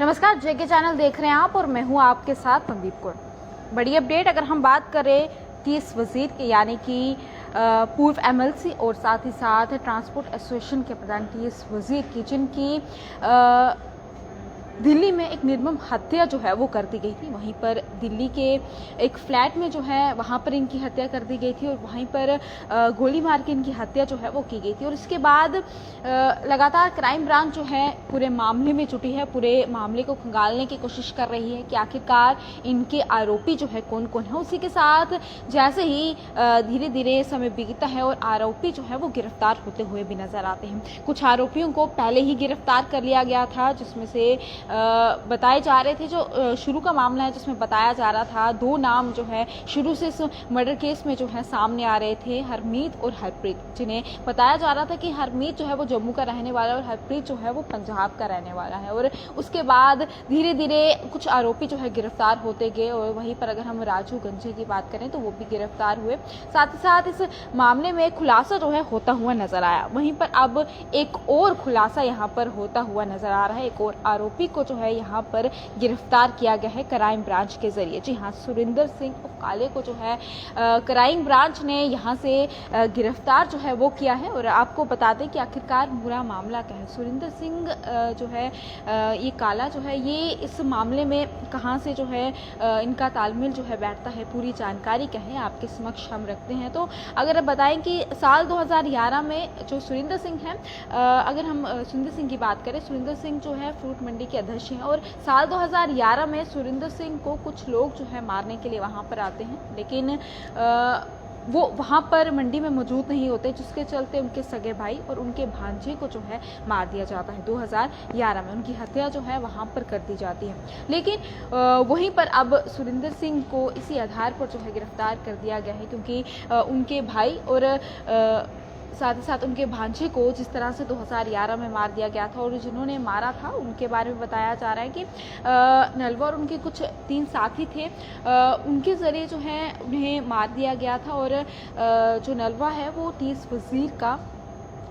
नमस्कार, जेके चैनल देख रहे हैं आप और मैं हूं आपके साथ मनदीप कौर। बड़ी अपडेट अगर हम बात करें टीएस वजीर के यानी कि पूर्व एमएलसी और साथ ही साथ ट्रांसपोर्ट एसोसिएशन के प्रधान टीएस वजीर की, जिनकी दिल्ली में एक निर्मम हत्या जो है वो कर दी गई थी। वहीं पर दिल्ली के एक फ्लैट में जो है वहाँ पर इनकी हत्या कर दी गई थी और वहीं पर गोली मार के इनकी हत्या जो है वो की गई थी। और इसके बाद लगातार क्राइम ब्रांच जो है पूरे मामले में जुटी है, पूरे मामले को खंगालने की कोशिश कर रही है कि आखिरकार इनके आरोपी जो है कौन कौन है। उसी के साथ जैसे ही धीरे धीरे समय बीतता है और आरोपी जो है वो गिरफ्तार होते हुए भी नजर आते हैं। कुछ आरोपियों को पहले ही गिरफ्तार कर लिया गया था, जिसमें से बताए जा रहे थे, जो शुरू का मामला है जिसमें बताया जा रहा था, दो नाम जो है शुरू से इस मर्डर केस में जो है सामने आ रहे थे, हरमीत और हरप्रीत, जिन्हें बताया जा रहा था कि हरमीत जो है वो जम्मू का रहने वाला है और हरप्रीत जो है वो पंजाब का रहने वाला है। और उसके बाद धीरे धीरे कुछ आरोपी जो है गिरफ्तार होते गए और वहीं पर अगर हम राजू गंजे की बात करें तो वो भी गिरफ्तार हुए। साथ ही साथ इस मामले में खुलासा जो है होता हुआ नजर आया। वहीं पर अब एक और खुलासा यहाँ पर होता हुआ नजर आ रहा है। एक और आरोपी को जो है यहाँ पर गिरफ्तार किया गया है क्राइम ब्रांच के जरिए। जी हाँ, सुरिंदर सिंह काले को जो है क्राइम ब्रांच ने यहाँ से गिरफ्तार जो है वो किया है। और आपको बता दें कि आखिरकार पूरा मामला क्या है। सुरिंदर सिंह जो है ये काला जो है ये इस मामले में कहाँ से जो है इनका तालमेल जो है बैठता है, पूरी जानकारी क्या है आपके समक्ष हम रखते हैं। तो अगर आप बताएं कि साल 2011 में जो सुरिंदर सिंह है, अगर हम सुरिंदर सिंह की बात करें, सुरिंदर सिंह जो है फ्रूट मंडी के अध्यक्ष हैं और साल 2011 में सुरिंदर सिंह को कुछ लोग जो है मारने के लिए वहां पर आते हैं, लेकिन वो वहां पर मंडी में मौजूद नहीं होते, जिसके चलते उनके सगे भाई और उनके भांजे को जो है मार दिया जाता है। 2011 में उनकी हत्या जो है वहां पर कर दी जाती है। लेकिन वहीं पर अब सुरिंदर सिंह को इसी आधार पर जो है गिरफ्तार कर दिया गया है, क्योंकि उनके भाई और साथ ही साथ उनके भांजे को जिस तरह से 2011 में मार दिया गया था और जिन्होंने मारा था उनके बारे में बताया जा रहा है कि नलवा और उनके कुछ 3 साथी थे, उनके ज़रिए जो है उन्हें मार दिया गया था। और जो नलवा है वो टीएस वजीर का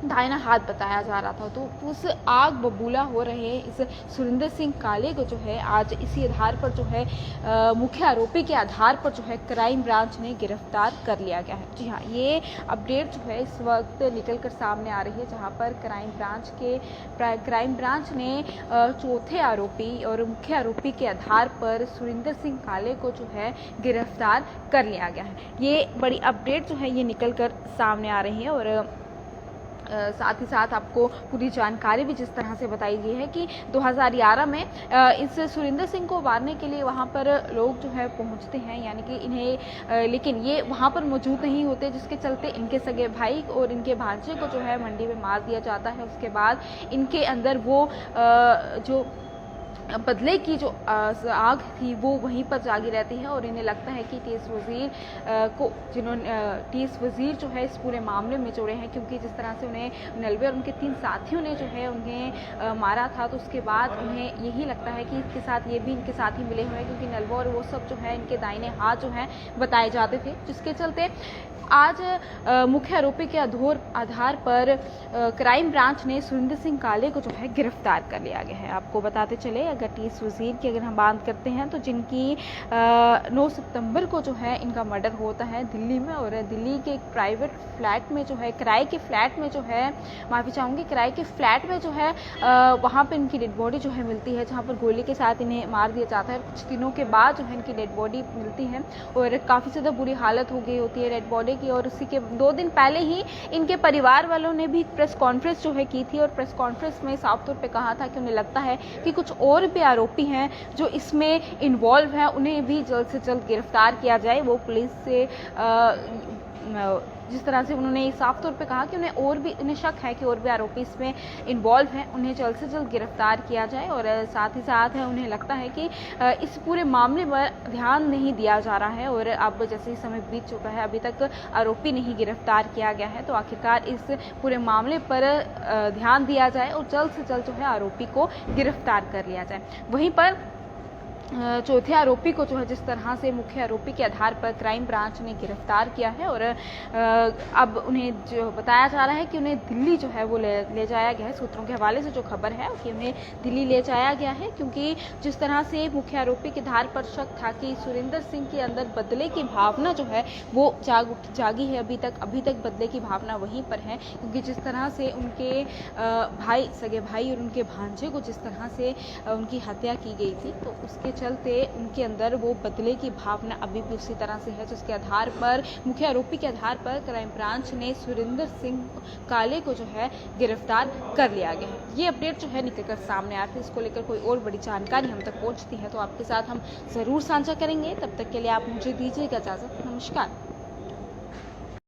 दाहिना हाथ बताया जा रहा था। तो उस आग बबूला हो रहे इस सुरिंदर सिंह काले को जो है आज इसी आधार पर जो है मुख्य आरोपी के आधार पर जो है क्राइम ब्रांच ने गिरफ्तार कर लिया गया है। जी हाँ, ये अपडेट जो है इस वक्त निकल कर सामने आ रही है, जहाँ पर क्राइम ब्रांच ने चौथे आरोपी और मुख्य आरोपी के आधार पर सुरिंदर सिंह काले को जो है गिरफ्तार कर लिया गया है। ये बड़ी अपडेट जो है ये निकल कर सामने आ रही है। और साथ ही साथ आपको पूरी जानकारी भी जिस तरह से बताई गई है कि 2011 में इस सुरिंदर सिंह को मारने के लिए वहां पर लोग जो है पहुंचते हैं, यानी कि इन्हें लेकिन ये वहां पर मौजूद नहीं होते, जिसके चलते इनके सगे भाई और इनके भांजे को जो है मंडी में मार दिया जाता है। उसके बाद इनके अंदर वो जो बदले की जो आग थी वो वहीं पर जागी रहती है और इन्हें लगता है कि टीएस वजीर को जिन्होंने टीएस वजीर जो है इस पूरे मामले में जोड़े हैं, क्योंकि जिस तरह से उन्हें नलवे और उनके 3 साथियों ने जो है उन्हें मारा था, तो उसके बाद उन्हें यही लगता है कि इसके साथ ये भी इनके साथ ही मिले हुए हैं, क्योंकि नलवा और वो सब जो है इनके दाहिने हाथ जो हैं बताए जाते थे, जिसके चलते आज मुख्य आरोपी के आधार पर क्राइम ब्रांच ने सुरिंदर सिंह काले को जो है गिरफ्तार कर लिया गया है। आपको बताते चले, अगर टीएस वजीर की अगर हम बात करते हैं तो जिनकी 9 सितंबर को जो है इनका मर्डर होता है दिल्ली में। और दिल्ली के एक प्राइवेट फ्लैट में जो है किराए के फ्लैट में जो है किराए के फ्लैट में जो है वहाँ पर इनकी डेड बॉडी जो है मिलती है, जहाँ पर गोली के साथ इन्हें मार दिया जाता है। कुछ दिनों के बाद जो है इनकी डेड बॉडी मिलती है और काफ़ी ज़्यादा बुरी हालत हो गई होती है डेड बॉडी की। और उसी के 2 दिन पहले ही इनके परिवार वालों ने भी प्रेस कॉन्फ्रेंस जो है की थी और प्रेस कॉन्फ्रेंस में साफ तौर पे कहा था कि उन्हें लगता है कि कुछ और भी आरोपी हैं जो इसमें इन्वॉल्व हैं, उन्हें भी जल्द से जल्द गिरफ्तार किया जाए। वो पुलिस से जिस तरह से उन्होंने साफ तौर पे कहा कि उन्हें शक है कि और भी आरोपी इसमें इन्वॉल्व हैं, उन्हें जल्द से जल्द गिरफ्तार किया जाए। और साथ ही साथ उन्हें लगता है कि इस पूरे मामले पर ध्यान नहीं दिया जा रहा है और अब जैसे ही समय बीत चुका है अभी तक आरोपी नहीं गिरफ्तार किया गया है, तो आखिरकार इस पूरे मामले पर ध्यान दिया जाए और जल्द से जल्द जो है आरोपी को गिरफ्तार कर लिया जाए। वहीं पर चौथे आरोपी को जो है जिस तरह से मुख्य आरोपी के आधार पर क्राइम ब्रांच ने गिरफ्तार किया है और अब उन्हें जो बताया जा रहा है कि उन्हें दिल्ली जो है वो ले जाया गया है। सूत्रों के हवाले से जो खबर है कि उन्हें दिल्ली ले जाया गया है, क्योंकि जिस तरह से मुख्य आरोपी के आधार पर शक था कि सुरेंद्र सिंह के अंदर बदले की भावना जो है वो जागी है। अभी तक बदले की भावना वहीं पर है, क्योंकि जिस तरह से उनके सगे भाई और उनके भांजे को जिस तरह से उनकी हत्या की गई थी, तो उसके चलते उनके अंदर वो बदले की भावना अभी भी उसी तरह से है, जिसके आधार पर मुख्य आरोपी के आधार पर क्राइम ब्रांच ने सुरेंद्र सिंह काले को जो है गिरफ्तार कर लिया गया है। ये अपडेट जो है निकलकर सामने आती है, इसको लेकर कोई और बड़ी जानकारी हम तक पहुंचती है तो आपके साथ हम जरूर साझा करेंगे। तब तक के लिए आप मुझे दीजिएगा इजाजत। नमस्कार।